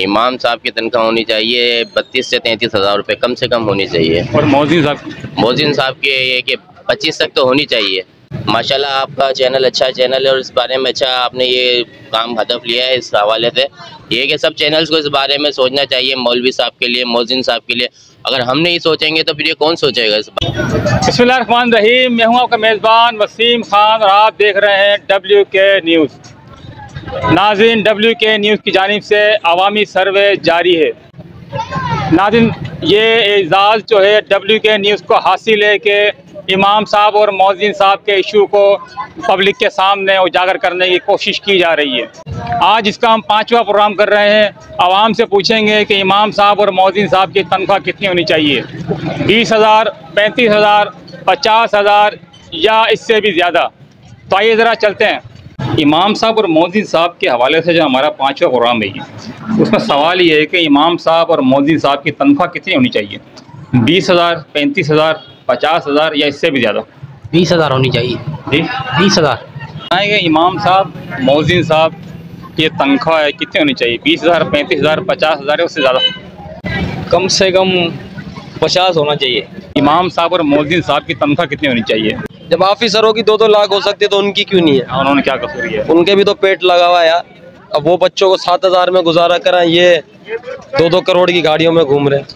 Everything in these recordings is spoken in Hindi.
इमाम साहब की तनख्वाह होनी चाहिए 32 से 33 हज़ार रुपये कम से कम होनी चाहिए। और मौजिन साहब के ये कि 25 तक तो होनी चाहिए। माशाल्लाह आपका चैनल अच्छा चैनल है और इस बारे में अच्छा आपने ये काम हदफ लिया है। इस हवाले से ये कि सब चैनल्स को इस बारे में सोचना चाहिए, मौलवी साहब के लिए, मौजिन साहब के लिए। अगर हम नहीं सोचेंगे तो फिर ये कौन सोचेगा इस बारे में। बिस्मिल्लाहिर्रहमानिर्रहीम, मैं हूँ आपका मेज़बान वसीम खान और आप देख रहे हैं WK न्यूज़। नाज़रीन, WK न्यूज़ की जानिब से अवामी सर्वे जारी है। नाज़रीन, ये एजाज़ जो है WK न्यूज़ को हासिल है कि इमाम साहब और मौज़िन साहब के इशू को पब्लिक के सामने उजागर करने की कोशिश की जा रही है। आज इसका हम 5वां प्रोग्राम कर रहे हैं। आवाम से पूछेंगे कि इमाम साहब और मौज़िन साहब की तनख्वाह कितनी होनी चाहिए, 20,000, 35,000, 50,000 या इससे भी ज़्यादा। तो आइए ज़रा चलते हैं। इमाम साहब और मौज़िन साहब के हवाले से जो हमारा 5वां प्रोग्राम है, उसमें सवाल ये है कि इमाम साहब और मौज़िन साहब की तनख्वाह कितनी होनी चाहिए, 20,000, 35,000, 50,000 या इससे भी ज़्यादा। 20,000 होनी चाहिए जी, 20,000। आएंगे इमाम साहब, मौज़िन साहब की तनख्वाह है कितनी होनी चाहिए, 20,000, 35,000, 50,000 या उससे ज़्यादा। कम से कम 50 होना चाहिए। इमाम साहब और मौज़िन साहब की तनख्वाह कितनी होनी चाहिए। जब ऑफिसरों की 2-2 लाख हो सकती है तो उनकी क्यों नहीं है? उन्होंने क्या कसूर है? उनके भी तो पेट लगा हुआ है यार। अब वो बच्चों को 7,000 में गुजारा करें, ये 2-2 करोड़ की गाड़ियों में घूम रहे हैं।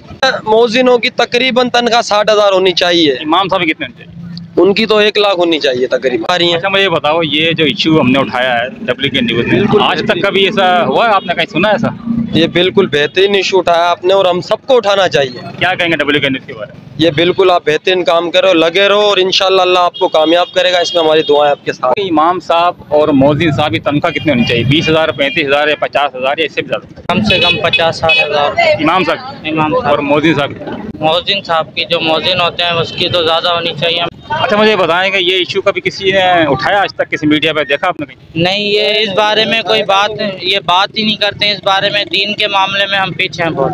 मौजिनों की तकरीबन तनख्वाह 60,000 होनी चाहिए। इमाम साहब कितने होनी चाहिए? उनकी तो 1 लाख होनी चाहिए तकरीबन। अच्छा मुझे बताओ, ये जो इशू हमने उठाया है WK न्यूज़ में, आज तक कभी ऐसा हुआ है? आपने कहीं सुना है ऐसा? ये बिल्कुल बेहतरीन इशू उठाया आपने और हम सबको उठाना चाहिए। क्या कहेंगे WK न्यूज़ के बारे में? ये बिल्कुल आप बेहतरीन काम करो, लगे रहो और इंशाल्लाह अल्लाह आपको कामयाब करेगा। इसमें हमारी दुआएं आपके साथ। इमाम साहब और मौज़िन साहब की तनख्वाह कितनी होनी चाहिए, 20,000, 35,000 या 50,000 या इससे भी ज़्यादा? कम से कम 50-60 हज़ार। इमाम साहब और मौज़िन साहब? मौजिन साहब की जो मौजिन होते हैं उसकी तो ज़्यादा होनी चाहिए। अच्छा मुझे बताएं कि ये इशू कभी किसी ने उठाया आज तक, किसी मीडिया पे देखा आपने कहीं? नहीं, ये इस बारे में कोई बात ही नहीं करते हैं। इस बारे में दीन के मामले में हम पीछे हैं बहुत।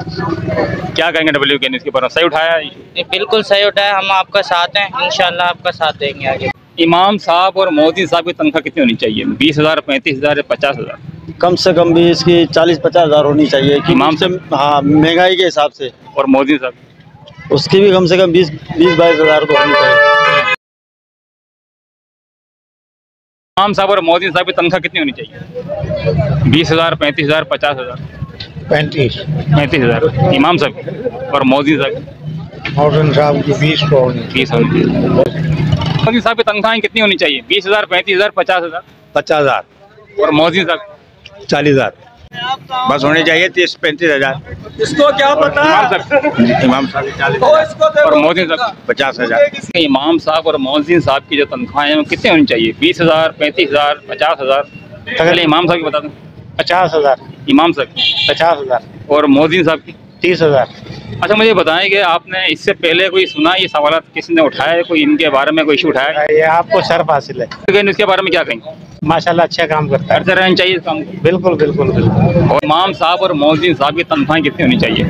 क्या कहेंगे WK न्यूज़ के बारे में? सही उठाया है? ये बिल्कुल सही उठाया, हम आपका साथ हैं, इंशाल्लाह आपका साथ देंगे आगे। इमाम साहब और मौज़िन साहब की तनख्वाह कितनी होनी चाहिए, 20,000, 35,000 या 50,000? कम से कम भी इसकी 40-50 हज़ार होनी चाहिए कि इमाम से, हाँ, महंगाई के हिसाब से। और मौज़िन साहब? उसकी भी कम से कम 20-22 हज़ार तो होनी चाहिए। इमाम साहब और मौज़िन साहब की तनख्वाह कितनी होनी चाहिए, 20,000, 35,000, 50,000? 35,000 इमाम साहब और मौज़िन साहब? मौज़िन साहब की 20 होनी चाहिए। 20 होनी चाहिए। मौज़िन साहब की तनख्वाहें कितनी होनी चाहिए, 20,000, 35,000, 50,000? 50,000। और मौज़िन साहब? 40,000 बस होनी चाहिए। 30-35 हज़ार। इसको क्या पता? इमाम साहब 40,000 और मौज़िन साहब? 50,000। इमाम साहब और मौज़िन साहब की जो तनख्वाहें हैं वो कितनी होनी चाहिए, 20,000, 35,000, 50,000? पहले इमाम साहब की बता दें। 50,000। इमाम साहब? 50,000। और मौज़िन साहब की? 30,000। अच्छा मुझे बताएं कि आपने इससे पहले कोई सुना, ये सवाल किसी ने उठाया है, कोई इनके बारे में कोई इशू उठाया है? ये आपको शर्फ हासिल है। लेकिन इसके बारे में क्या कहेंगे? माशाल्लाह अच्छा काम करता है। करते रहना चाहिए इस काम को। बिल्कुल बिल्कुल बिल्कुल। और इमाम साहब और मौज़िन साहब की तनख्वाहें कितनी होनी चाहिए,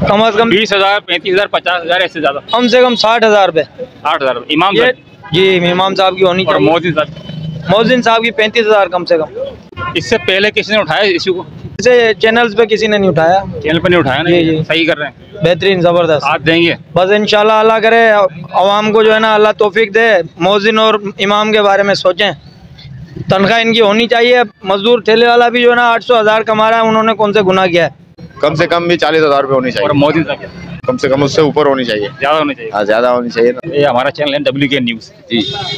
कम से कम 20,000, 35,000, 50,000 ऐसे ज़्यादा? कम से कम 60,000 रुपए। 60,000 इमाम साहब? जी, इमाम साहब की होनी और चाहिए। मौज़िन साहब? मौजिन साहब की 35,000 कम से कम। इससे पहले किसी ने उठाया इशू को? इसे चैनल्स पे किसी ने नहीं उठाया। चैनल पर नहीं उठाया ना? जी। सही कर रहे हैं, बेहतरीन, जबरदस्त। साथ देंगे बस इंशाल्लाह अल्लाह करे अवाम को जो है ना अल्लाह तौफीक दे, मौजिन और इमाम के बारे में सोचें। तनख्वाह इनकी होनी चाहिए। मजदूर ठेले वाला भी जो है ना 800,000 कमा रहा है, उन्होंने कौन से गुनाह किया है? कम से कम भी 40,000 रुपये होनी चाहिए। और मौज़िन साहब कम से कम उससे ऊपर होनी चाहिए, ज़्यादा होनी चाहिए। हाँ ज़्यादा होनी चाहिए ना। ये हमारा चैनल है WK न्यूज़ जी।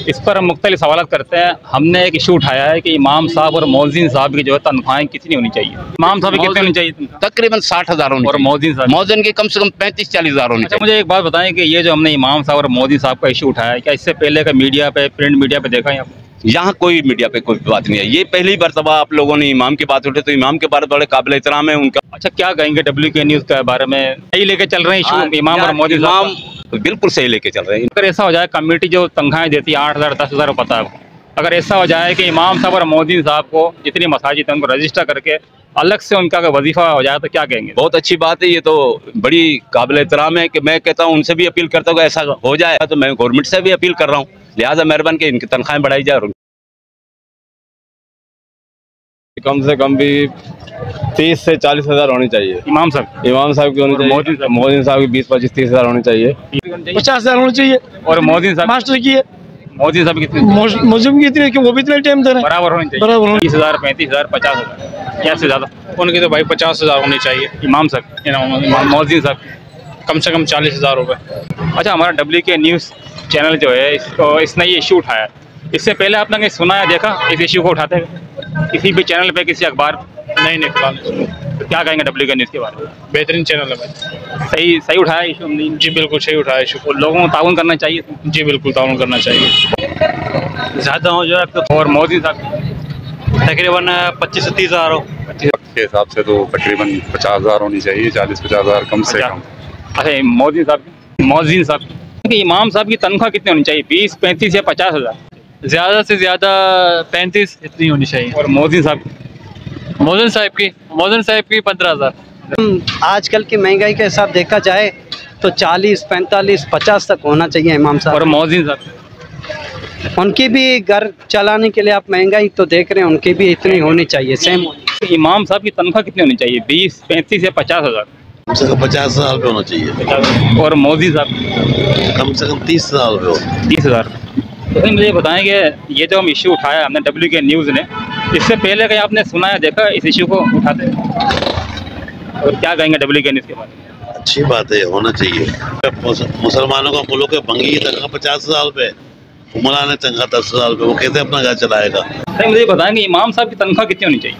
इस पर हम मुख्तलिफ सवाल करते हैं। हमने एक इशू उठाया है कि इमाम साहब और मौज़िन साहब की जो है तनख्वाहें कितनी होनी चाहिए। इमाम साहब की कितनी होनी चाहिए तनख्वाह? तकरीबन 60,000 होनी और चाहिए। मौज़िन साहब? मौज़िन की कम से कम 35-40 हज़ार होनी अच्छा चाहिए। मुझे एक बात बताएं कि ये जो हमने इमाम साहब और मौज़िन साहब का इशू उठाया है, क्या इससे पहले का मीडिया पे, प्रिंट मीडिया पे देखा है आपने? यहाँ कोई मीडिया पे कोई बात नहीं है। ये पहली मरतबा आप लोगों ने इमाम की बात उठे, तो इमाम के बारे में बड़े काबिल एहतराम है उनका। अच्छा क्या कहेंगे WK न्यूज़ के बारे में? सही लेके चल रहे हैं इशू इमाम और मौज़िन साहब? इमाम बिल्कुल सही लेके चल रहे हैं। अगर ऐसा हो जाए, कमेटी जो तनख्वाहें देती है 8,000, 10,000 पता है आपको, अगर ऐसा हो जाए कि इमाम साहब और मौज़िन साहब को जितनी मसाजिद हैं उनको रजिस्टर करके अलग से उनका वजीफा हो जाए तो क्या कहेंगे? बहुत अच्छी बात है, ये तो बड़ी काबिल एहतराम है कि मैं कहता हूँ उनसे भी अपील करता हूँ कि ऐसा हो जाए, तो मैं गवर्नमेंट से भी अपील कर रहा हूँ, लिहाजा मेहरबान कि इनकी तनख्वाहें बढ़ाई जाए और कम से कम भी 30 से 40 हज़ार होनी चाहिए। इमाम साहब की होनी चाहिए। मोदी साहब की 20-25-30 हज़ार होनी चाहिए। 50,000 होनी चाहिए। और मोदी साहब मास्टर की है, मोदी साहब कितने मुस्लिम की इतनी कि वो भी इतना टाइम दे रहे हैं। बराबर होनी चाहिए। बराबर होनी- 30,000, 35,000, 50,000 या से ज़्यादा। उनकी तो भाई 50,000 होनी चाहिए। इमाम साहब मोदी साहब कम से कम 40,000 रुपये। अच्छा, हमारा WK न्यूज़ चैनल जो है इसने ये इशू उठाया। इससे पहले आपने कहीं सुना या देखा इस इशू को उठाते हुए किसी भी चैनल पे, किसी अखबार? नहीं फिलहाल तो क्या कहेंगे WK न्यूज़ के बारे में? बेहतरीन चैनल है भाई। सही उठाया इशू हमने? जी बिल्कुल सही उठाया इशू। और लोगों को ताउन करना चाहिए। जी बिल्कुल ताउन करना चाहिए। ज़्यादा हो जाए तो। और मोदी साहब तकरीबन 25 से 30,000 हो। के हिसाब से तो तकरीबन 50,000 होनी चाहिए, 40-50,000 कम से कम। अच्छा, मोदी साहब कि इमाम साहब की तनख्वाह कितनी होनी चाहिए? 20, 35 या 50,000? ज़्यादा से ज़्यादा 35 इतनी होनी चाहिए। और मोदी साहब की 15,000। आजकल की महंगाई के हिसाब देखा जाए तो 40, 45, 50 तक होना चाहिए इमाम साहब। और मोदी साहब उनकी भी घर चलाने के लिए आप महंगाई तो देख रहे हैं, उनकी भी इतनी होनी चाहिए, सेम। इमाम साहब की तनख्वाह कितनी होनी चाहिए? 20, 35 या 50,000? कम से कम 50,000 रुपये होना चाहिए। और मोदी साहब कम से कम 30,000 रुपये हो। 30,000। तो मुझे ये बताएं कि ये जो हम इशू उठाया हमने WK न्यूज़ ने, इससे पहले कहीं आपने सुना या देखा इस इशू को उठाते? और क्या कहेंगे WK न्यूज़ के बारे में? अच्छी बात है, होना चाहिए। मुसलमानों का मुल्क है, भंगी की तनख्वाह 50,000 रुपये, मौलाना तनख्वाह 10,000 रुपये, वो कैसे अपना घर चलाएगा? मुझे बताएंगे इमाम साहब की तनख्वाह कितनी होनी चाहिए?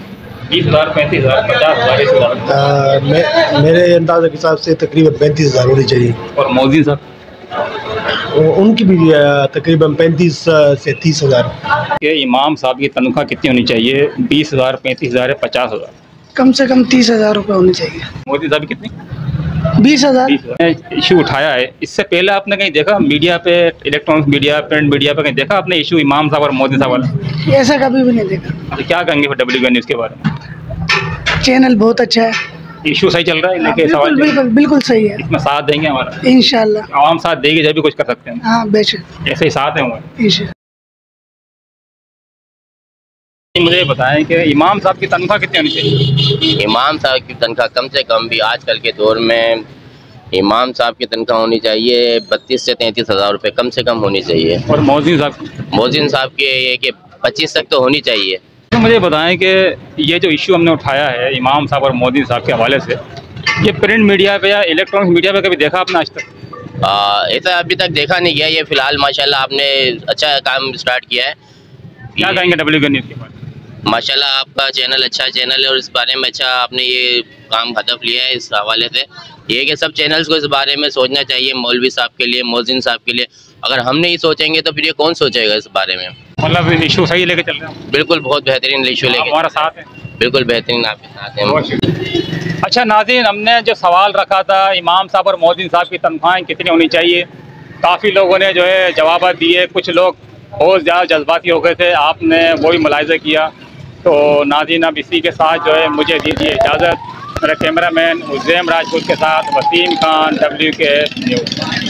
20,000, 35,000, 50,000, 20,000? मेरे अंदाजे के हिसाब से तकरीबन 35,000 होनी चाहिए। और मोदी साहब? उनकी भी तकरीबन 35 से 30,000। कि इमाम साहब की तनख्वाह कितनी होनी चाहिए? 20,000, 35,000 या 50,000? कम से कम 30,000 रुपये होनी चाहिए। मोदी साहब कितनी? 20,000। इशू उठाया है, इससे पहले आपने कहीं देखा मीडिया पे, इलेक्ट्रॉनिक मीडिया, प्रिंट मीडिया पे कहीं देखा आपने इशू इमाम साहब और मोदी साहब वाला? ऐसा कभी भी नहीं देखा। तो क्या कहेंगे फिर WK न्यूज़ के बारे में? चैनल बहुत अच्छा है, इशू सही चल रहा है, लेकिन बिल्कुल बिल्कुल बिल्कुल सही है। इसमें साथ देंगे हमारा? इंशाल्लाह। आवाम साथ देगी जब भी कुछ कर सकते हैं। हाँ बेशक, ऐसे ही साथ हैं हमारे। इंशाल्लाह। मुझे बताएं कि इमाम साहब की तनख्वाह कितनी होनी चाहिए? इमाम साहब की तनख्वाह कम से कम भी आजकल के दौर में इमाम साहब की तनख्वाह होनी चाहिए 32 से 33,000 रुपये कम से कम होनी चाहिए। और मोदी साहब की ये कि 25 तक तो होनी चाहिए। तो मुझे बताएं कि ये जो इशू हमने उठाया है इमाम साहब और मोदी साहब के हवाले से, ये प्रिंट मीडिया पे या इलेक्ट्रॉनिक मीडिया पे कभी देखा आपने आज तक? ऐसा अभी तक देखा नहीं गया। ये फिलहाल माशाल्लाह आपने अच्छा काम स्टार्ट किया है। क्या कहेंगे WK न्यूज़ के बारे में? माशाल्लाह आपका चैनल अच्छा चैनल है और इस बारे में अच्छा आपने ये काम हदफ लिया है। इस हवाले से ये कि सब चैनल्स को इस बारे में सोचना चाहिए, मौलवी साहब के लिए, मौजिन साहब के लिए। अगर हम नहीं सोचेंगे तो फिर ये कौन सोचेगा इस बारे में? मतलब इशू सही लेके चल रहे हैं? बिल्कुल, बहुत बेहतरीन इशू लेके हमारा साथ है। बिल्कुल बेहतरीन आपके साथ हैं। अच्छा नाज़रीन, हमने जो सवाल रखा था इमाम साहब और मोदी साहब की तनख्वाहें कितनी होनी चाहिए, काफ़ी लोगों ने जो है जवाब दिए। कुछ लोग बहुत ज़्यादा जज्बाती हो गए थे, आपने वही मुलाहिज़ा किया। तो नाज़रीन अब इसी के साथ जो है मुझे दीजिए इजाज़त। मेरा कैमरामैन उज़ैम राजपूत के साथ वसीम खान, WK न्यूज़।